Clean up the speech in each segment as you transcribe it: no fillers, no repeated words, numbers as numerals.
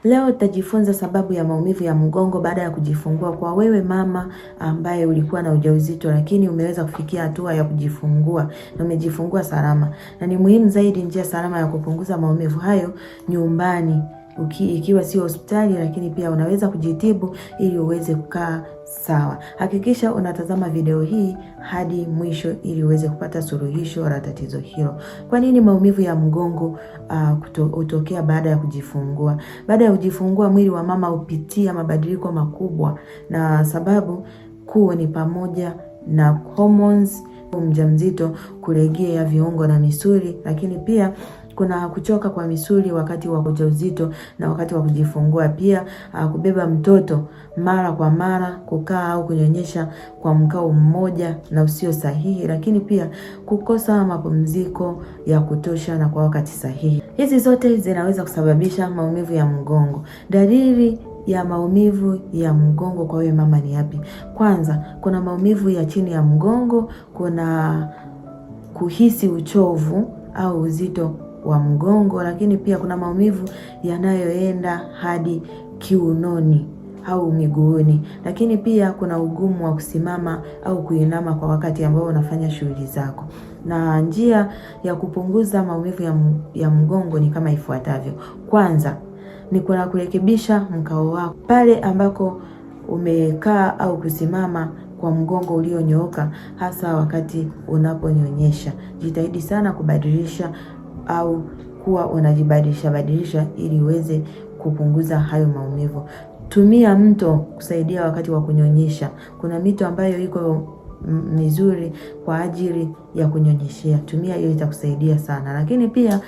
Leo tutajifunza sababu ya maumivu ya mgongo baada ya kujifungua kwa wewe mama ambaye ulikuwa na ujauzito lakini umeweza kufikia hatua ya kujifungua na umejifungua salama. Na ni muhimu zaidi njia salama ya kupunguza maumivu hayo nyumbani. Ikiwa sio hospitali, lakini pia unaweza kujitibu ili uweze kukaa sawa. Hakikisha unatazama video hii hadi mwisho ili uweze kupata suluhisho la tatizo hilo. Kwa nini maumivu ya mgongo hutokea baada ya kujifungua? Baada ya kujifungua mwili wa mama hupitia mabadiliko makubwa, na sababu kuu ni pamoja na hormones, mjamzito kulegea viungo na misuli, lakini pia kuna kuchoka kwa misuli wakati wa ujauzito na wakati wa kujifungua. Pia kubeba mtoto mara kwa mara, kukaa au kunyonyesha kwa mkao mmoja na usio sahihi, lakini pia kukosa mapumziko ya kutosha na kwa wakati sahihi. Hizi zote zinaweza kusababisha maumivu ya mgongo. Dalili ya maumivu ya mgongo kwa wewe mama ni yapi? Kwanza, kuna maumivu ya chini ya mgongo, kuna kuhisi uchovu au uzito wa mgongo, lakini pia kuna maumivu yanayoenda hadi kiunoni au miguuni, lakini pia kuna ugumu wa kusimama au kuinama kwa wakati ambao unafanya shughuli zako. Na njia ya kupunguza maumivu ya mgongo ni kama ifuatavyo. Kwanza ni kuna kurekebisha mkao wako pale ambako umekaa au kusimama kwa mgongo ulionyooka, hasa wakati unaponyonyesha. Jitahidi sana kubadilisha au kuwa unajibadilisha ili uweze kupunguza hayo maumivu. Tumia mto kusaidia wakati wa kunyonyesha. Kuna mito ambayo iko mizuri kwa ajili ya kunyonyeshea. Tumia hiyo, itakusaidia sana. Lakini pia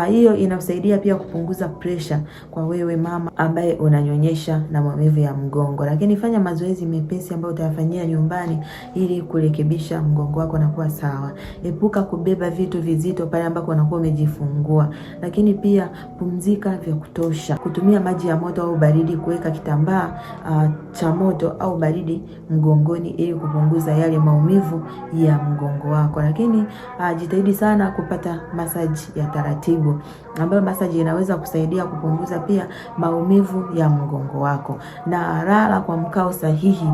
hiyo inasaidia pia kupunguza pressure kwa wewe mama ambaye unanyonyesha na maumivu ya mgongo. Lakini fanya mazoezi mepesi ambayo utayafanyia nyumbani ili kurekebisha mgongo wako na kuwa sawa. Epuka kubeba vitu vizito pale ambako unakuwa umejifungua. Lakini pia pumzika vya kutosha. Kutumia maji ya moto au baridi, kuweka kitambaa cha moto au baridi mgongoni ili kupunguza yale maumivu ya mgongo wako. Lakini jitahidi sana kupata massage ya taratibu, ambayo massage inaweza kusaidia kupunguza pia maumivu ya mgongo wako. Na lala kwa mkao sahihi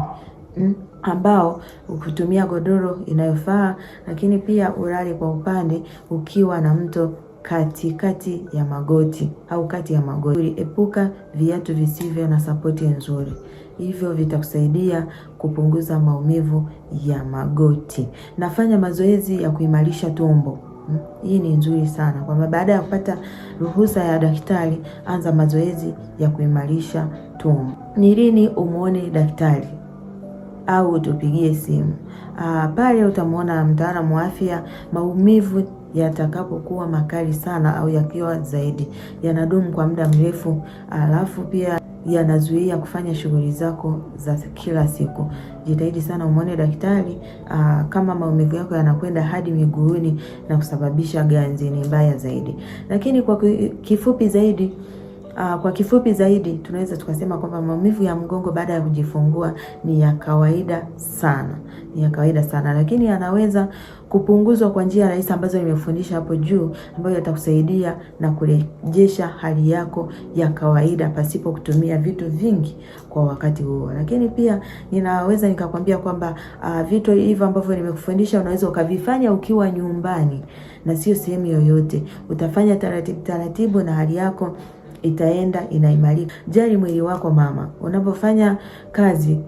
ambao ukitumia godoro inayofaa, lakini pia ulale kwa upande ukiwa na mto katikati ya magoti au kati ya magoti. Epuka viatu visivyo na sapoti nzuri, hivyo vitakusaidia kupunguza maumivu ya magoti. Nafanya mazoezi ya kuimarisha tumbo. Hii ni nzuri sana. Kwa baada ya kupata ruhusa ya daktari, anza mazoezi ya kuimarisha tumbo. Ni lini umuone daktari au utupigie simu? Pale utamuona mtaalamu wa afya maumivu yatakapokuwa makali sana au yakiwa zaidi, yanadumu kwa muda mrefu, alafu pia yanazuia kufanya shughuli zako za kila siku. Jitahidi sana umuone daktari kama maumivu yako yanakwenda hadi miguuni na kusababisha ganzi, ni mbaya zaidi. Lakini kwa kifupi zaidi tunaweza tukasema kwamba maumivu ya mgongo baada ya kujifungua ni ya kawaida sana, lakini yanaweza kupunguzwa kwa njia rahisi ambazo nimefundisha hapo juu, ambayo yatakusaidia na kurejesha hali yako ya kawaida pasipo kutumia vitu vingi kwa wakati huo. Lakini pia ninaweza nikakwambia kwamba vitu hivyo ambavyo nimekufundisha unaweza ukavifanya ukiwa nyumbani na sio sehemu yoyote. Utafanya taratibu na hali yako itaenda inaimarika. Jali mwili wako mama. Unapofanya kazi,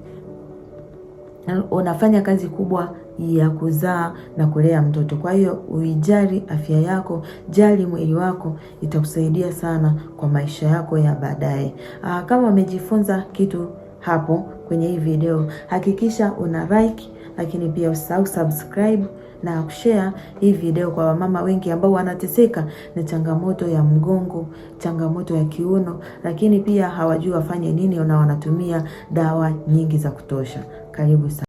unafanya kazi kubwa ya kuzaa na kulea mtoto. Kwa hiyo uijali afya yako, jali mwili wako, itakusaidia sana kwa maisha yako ya baadaye. Kama umejifunza kitu hapo kwenye hii video, hakikisha una like, lakini pia usahau subscribe na kushare hii video kwa wamama wengi ambao wanateseka na changamoto ya mgongo, changamoto ya kiuno, lakini pia hawajui wafanye nini na wanatumia dawa nyingi za kutosha. Karibu sana.